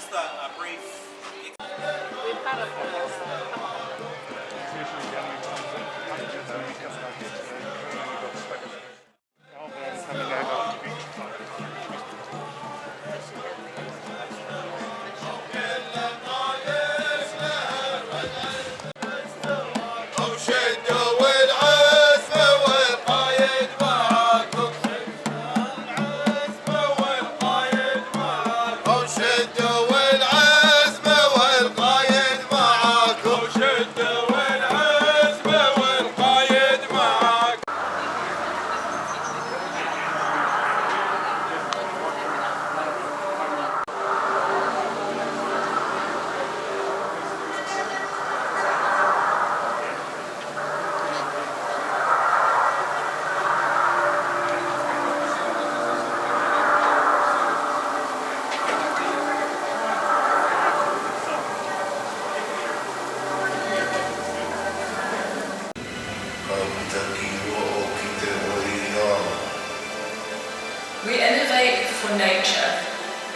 just a brief. We've had a We innovate for nature.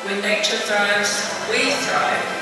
When nature thrives, we thrive.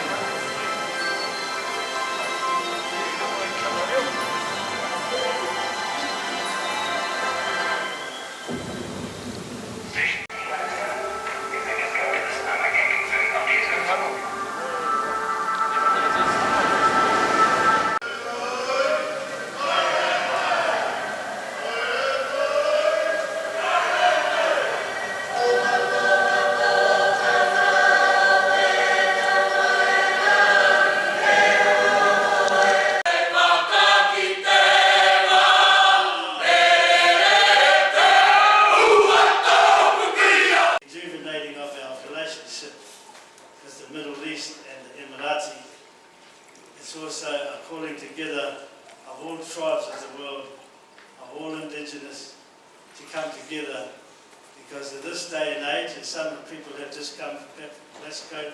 As the Middle East and the Emirati, it's also a calling together of all tribes of the world, of all indigenous, to come together, because of this day and age, and some people have just come from Glasgow